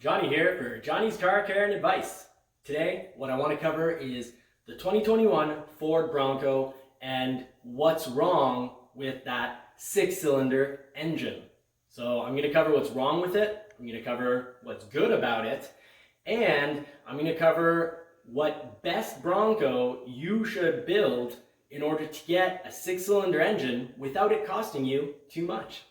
Johnny here for Johnny's Car Care and Advice. Today, what I want to cover is the 2021 Ford Bronco and what's wrong with that 6-cylinder engine. So I'm going to cover what's wrong with it, I'm going to cover what's good about it, and I'm going to cover what best Bronco you should build in order to get a 6-cylinder engine without it costing you too much.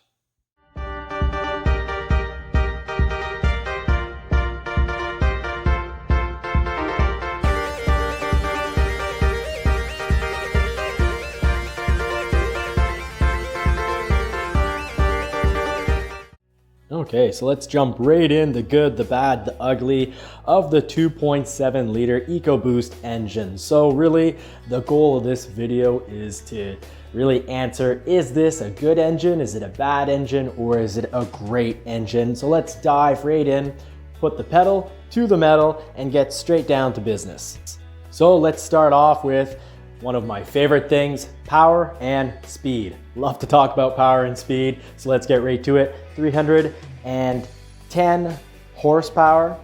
Okay, so let's jump right in the good, the bad, the ugly of the 2.7 liter Ecoboost engine. So really, the goal of this video is to really answer, is this a good engine, is it a bad engine, or is it a great engine? So let's dive right in, put the pedal to the metal, and get straight down to business. So let's start off with one of my favorite things, power and speed. Love to talk about power and speed, so let's get right to it. 310 horsepower,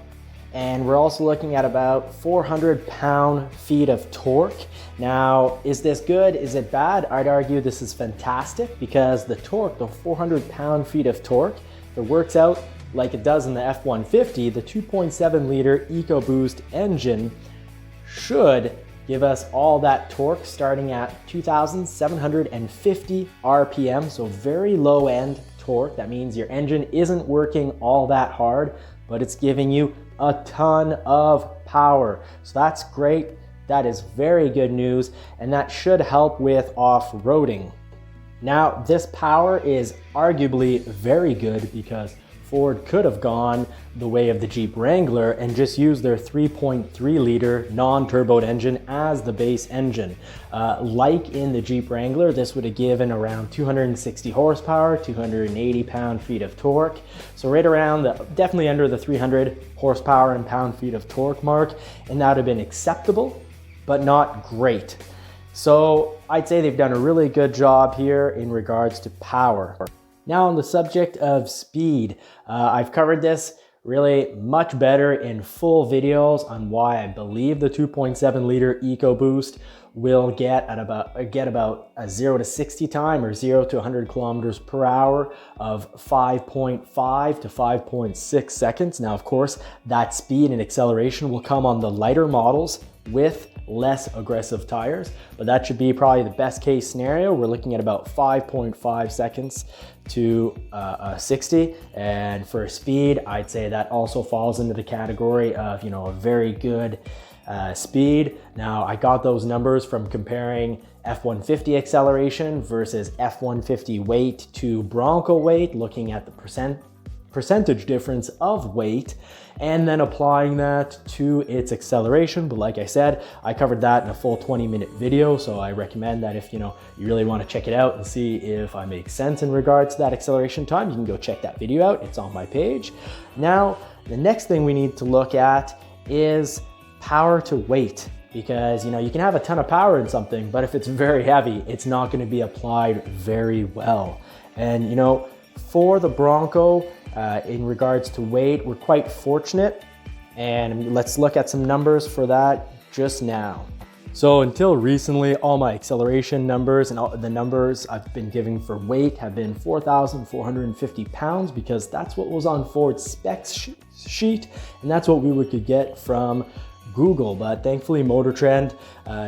and we're also looking at about 400 pound-feet of torque. Now, is this good? Is it bad? I'd argue this is fantastic because the torque, the 400 pound-feet of torque, if it works out like it does in the F-150, the 2.7 liter Ecoboost engine should give us all that torque starting at 2,750 RPM, so very low end torque. That means your engine isn't working all that hard, but it's giving you a ton of power. So that's great. That is very good news, and that should help with off-roading. Now, this power is arguably very good because Ford could have gone the way of the Jeep Wrangler and just used their 3.3 liter non-turboed engine as the base engine. Like in the Jeep Wrangler, this would have given around 260 horsepower, 280 pound-feet of torque. So right around, definitely under the 300 horsepower and pound-feet of torque mark, and that would have been acceptable, but not great. So I'd say they've done a really good job here in regards to power. Now on the subject of speed, I've covered this really much better in full videos on why I believe the 2.7 liter Ecoboost will get about a 0 to 60 time or 0 to 100 kilometers per hour of 5.5 to 5.6 seconds. Now, of course, that speed and acceleration will come on the lighter models with less aggressive tires, but that should be probably the best case scenario. We're looking at about 5.5 seconds to 60, and for speed, I'd say that also falls into the category of, a very good speed. Now, I got those numbers from comparing F-150 acceleration versus F-150 weight to Bronco weight, looking at the percentage difference of weight, and then applying that to its acceleration. But like I said, I covered that in a full 20-minute video, so I recommend that if you really want to check it out and see if I make sense in regards to that acceleration time, you can go check that video out. It's on my page. Now, the next thing we need to look at is power to weight, because you can have a ton of power in something, but if it's very heavy, it's not going to be applied very well. And for the Bronco, in regards to weight, we're quite fortunate, and let's look at some numbers for that just now. So until recently, all my acceleration numbers and all the numbers I've been giving for weight have been 4,450 pounds, because that's what was on Ford's specs sheet, and that's what we could get from Google. But thankfully Motor Trend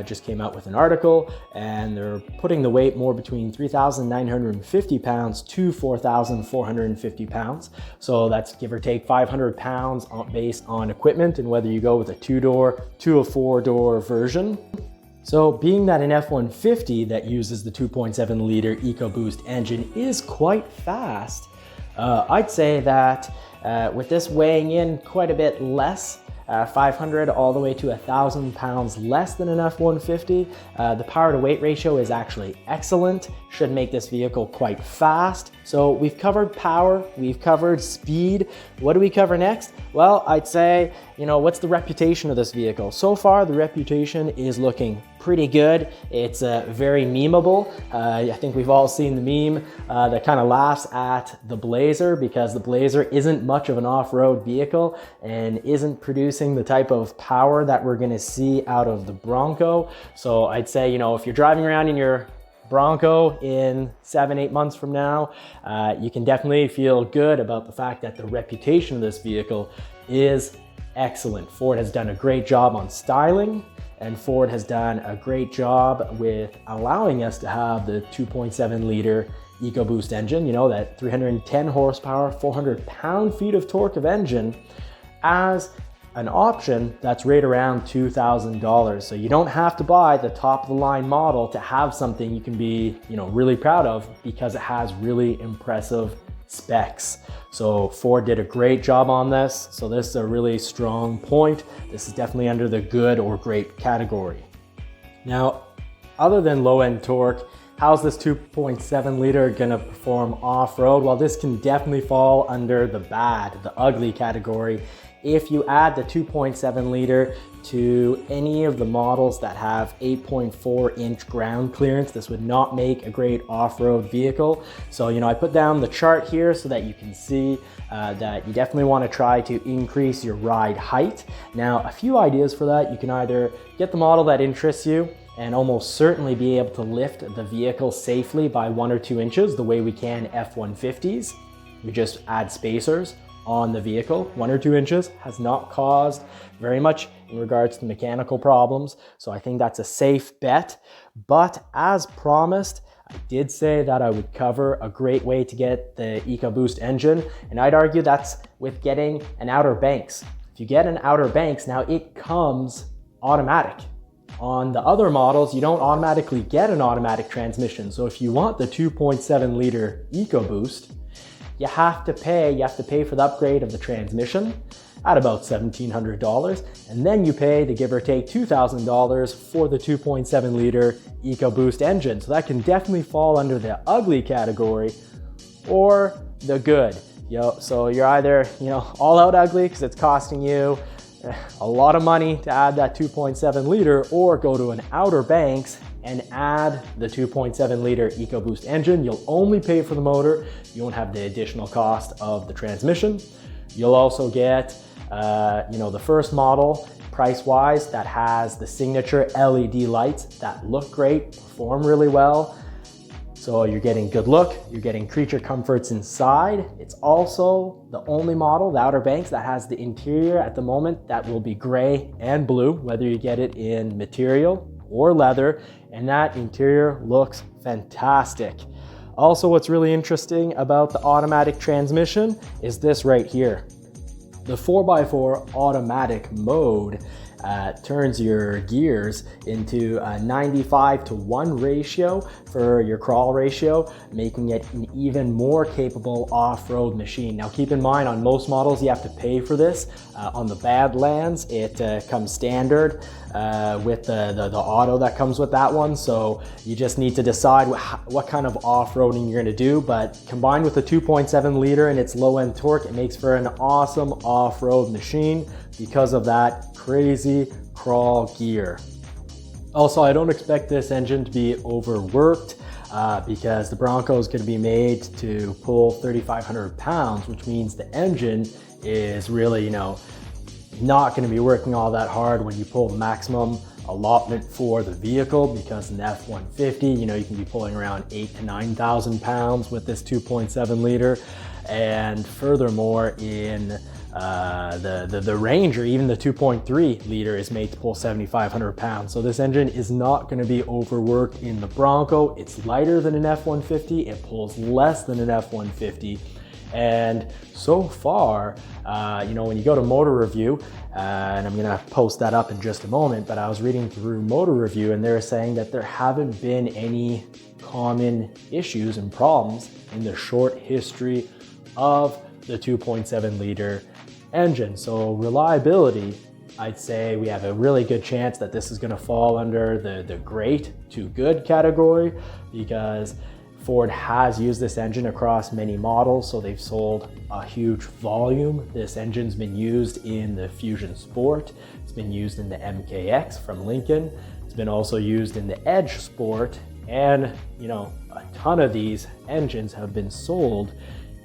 just came out with an article, and they're putting the weight more between 3,950 pounds to 4,450 pounds. So that's give or take 500 pounds based on equipment and whether you go with a 2-door to a 4-door version. So being that an F-150 that uses the 2.7 liter Ecoboost engine is quite fast, I'd say that with this weighing in quite a bit less, 500 all the way to 1,000 pounds less than an F-150. The power to weight ratio is actually excellent, should make this vehicle quite fast. So we've covered power, we've covered speed. What do we cover next? Well, I'd say, what's the reputation of this vehicle? So far, the reputation is looking pretty good. It's very memeable. I think we've all seen the meme that kind of laughs at the Blazer, because the Blazer isn't much of an off-road vehicle and isn't producing the type of power that we're gonna see out of the Bronco. So I'd say, you know, if you're driving around in your Bronco in 7-8 months from now, you can definitely feel good about the fact that the reputation of this vehicle is excellent. Ford has done a great job on styling, and Ford has done a great job with allowing us to have the 2.7 liter Ecoboost engine, you know, that 310 horsepower, 400 pound-feet of torque of engine, as an option that's right around $2,000. So you don't have to buy the top of the line model to have something you can be, you know, really proud of, because it has really impressive specs. So Ford did a great job on this. So this is a really strong point. This is definitely under the good or great category. Now, other than low-end torque, how's this 2.7 liter gonna perform off-road? Well, this can definitely fall under the bad, the ugly category. If you add the 2.7 liter to any of the models that have 8.4 inch ground clearance, this would not make a great off-road vehicle. So, you know, I put down the chart here so that you can see that you definitely want to try to increase your ride height. Now, a few ideas for that: you can either get the model that interests you and almost certainly be able to lift the vehicle safely by 1 or 2 inches, the way we can F-150s. We just add spacers on the vehicle. 1 or 2 inches has not caused very much in regards to mechanical problems. So I think that's a safe bet. But as promised, I did say that I would cover a great way to get the Ecoboost engine. And I'd argue that's with getting an Outer Banks. If you get an Outer Banks, now it comes automatic. On the other models, you don't automatically get an automatic transmission. So if you want the 2.7 liter Ecoboost, you have to pay for the upgrade of the transmission at about $1,700, and then you pay the give or take $2,000 for the 2.7 liter Ecoboost engine. So that can definitely fall under the ugly category or the good. So you're either, you know, all out ugly because it's costing you a lot of money to add that 2.7 liter, or go to an Outer Banks and add the 2.7 liter Ecoboost engine. You'll only pay for the motor. You won't have the additional cost of the transmission. You'll also get, you know, the first model price-wise that has the signature LED lights that look great, perform really well. So you're getting good look, you're getting creature comforts inside. It's also the only model, the Outer Banks, that has the interior at the moment that will be gray and blue, whether you get it in material or leather, and that interior looks fantastic. Also, what's really interesting about the automatic transmission is this right here. The 4x4 automatic mode turns your gears into a 95:1 ratio for your crawl ratio, making it an even more capable off-road machine. Now keep in mind, on most models you have to pay for this. On the Badlands it comes standard with the auto that comes with that one, so you just need to decide what kind of off-roading you're going to do. But combined with the 2.7 liter and its low-end torque, it makes for an awesome off-road machine because of that crazy crawl gear. Also, I don't expect this engine to be overworked because the Bronco is going to be made to pull 3,500 pounds, which means the engine is really, you know, not going to be working all that hard when you pull the maximum allotment for the vehicle, because in the F-150, you know, you can be pulling around 8,000 to 9,000 pounds with this 2.7 liter. And furthermore, in the Ranger, even the 2.3 liter is made to pull 7,500 pounds. So this engine is not going to be overworked in the Bronco. It's lighter than an F-150. It pulls less than an F-150. And so far, you know, when you go to Motor Review, and I'm gonna post that up in just a moment, but I was reading through Motor Review and they're saying that there haven't been any common issues and problems in the short history of the 2.7 liter engine. So reliability, I'd say we have a really good chance that this is gonna fall under the great to good category, because Ford has used this engine across many models, so they've sold a huge volume. This engine's been used in the Fusion Sport. It's been used in the MKX from Lincoln. It's It's been also used in the Edge sport, and you know, a ton of these engines have been sold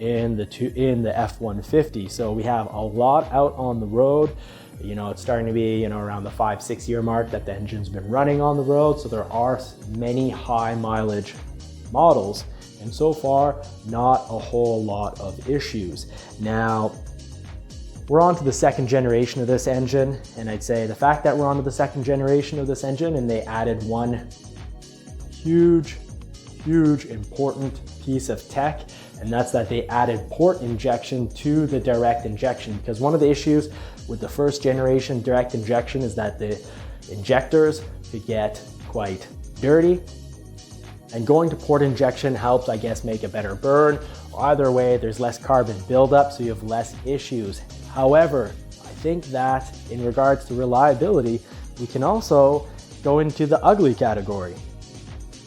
in the F-150. So we have a lot out on the road. You know, it's starting to be, you know, around the 5-6 year mark that the engine's been running on the road. So there are many high mileage models, and so far, not a whole lot of issues. Now, we're on to the second generation of this engine, and I'd say the fact that we're on to the second generation of this engine and they added one huge important piece of tech, and that's that they added port injection to the direct injection. Because one of the issues with the first generation direct injection is that the injectors could get quite dirty, and going to port injection helps, I guess, make a better burn. Either way, there's less carbon buildup, so you have less issues. However, I think that in regards to reliability, we can also go into the ugly category.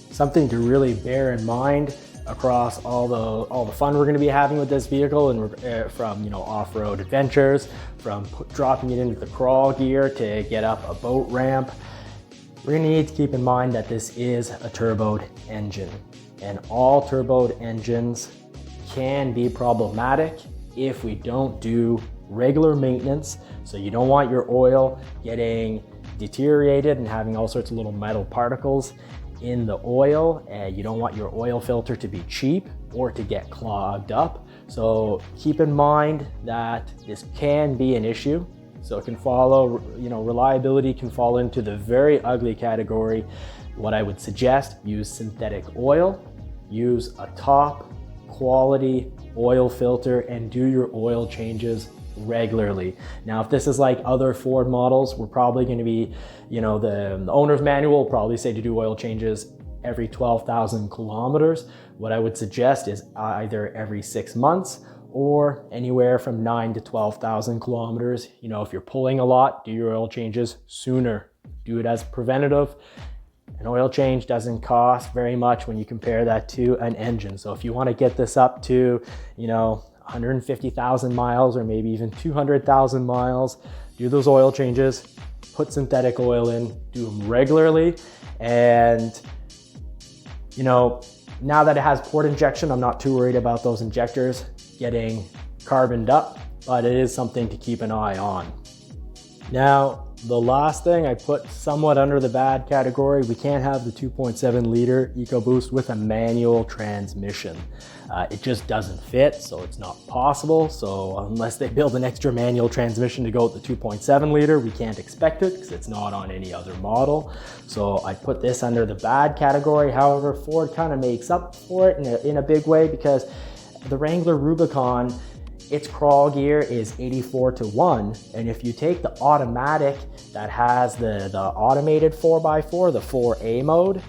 Something to really bear in mind across all the fun we're going to be having with this vehicle, and from, you know, off-road adventures, from dropping it into the crawl gear to get up a boat ramp. We're going to need to keep in mind that this is a turboed engine, and all turboed engines can be problematic if we don't do regular maintenance. So you don't want your oil getting deteriorated and having all sorts of little metal particles in the oil, and you don't want your oil filter to be cheap or to get clogged up. So keep in mind that this can be an issue. So it can follow, you know, reliability can fall into the very ugly category. What I would suggest, use synthetic oil, use a top quality oil filter, and do your oil changes regularly. Now, if this is like other Ford models, we're probably going to be, you know, the owner's manual will probably say to do oil changes every 12,000 kilometers. What I would suggest is either every 6 months or anywhere from 9 to 12,000 kilometers. You know, if you're pulling a lot, do your oil changes sooner. Do it as preventative. An oil change doesn't cost very much when you compare that to an engine. So if you want to get this up to, you know, 150,000 miles or maybe even 200,000 miles, do those oil changes, put synthetic oil in, do them regularly. And, you know, now that it has port injection, I'm not too worried about those injectors getting carboned up, but it is something to keep an eye on. Now, the last thing I put somewhat under the bad category, we can't have the 2.7 liter Ecoboost with a manual transmission. It just doesn't fit, so it's not possible. So unless they build an extra manual transmission to go with the 2.7 liter, we can't expect it because it's not on any other model. So I put this under the bad category. However, Ford kind of makes up for it in a big way, because the Wrangler Rubicon, its crawl gear is 84:1, and if you take the automatic that has the automated 4x4, the 4A mode,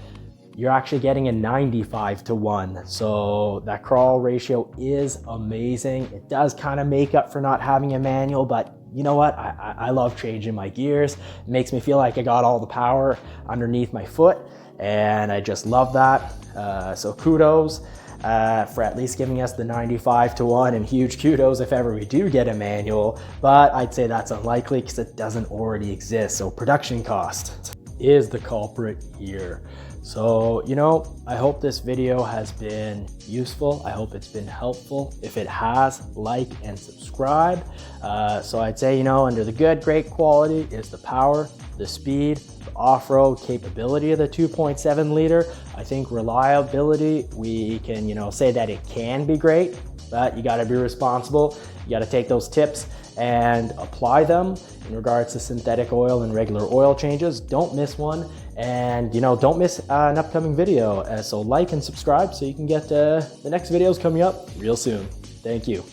you're actually getting a 95:1. So that crawl ratio is amazing. It does kind of make up for not having a manual, but you know what? I love changing my gears. It makes me feel like I got all the power underneath my foot, and I just love that. So kudos for at least giving us the 95:1, and huge kudos if ever we do get a manual, but I'd say that's unlikely because it doesn't already exist. So production cost is the culprit here. So, you know, I hope this video has been useful. I hope it's been helpful. If it has, like and subscribe. So I'd say, you know, under the good, great quality is the power, the speed, the off-road capability of the 2.7 liter. I think reliability, we can, you know, say that it can be great, but you got to be responsible. You got to take those tips and apply them in regards to synthetic oil and regular oil changes. Don't miss one, and, you know, don't miss an upcoming video. So like and subscribe so you can get the next videos coming up real soon. Thank you.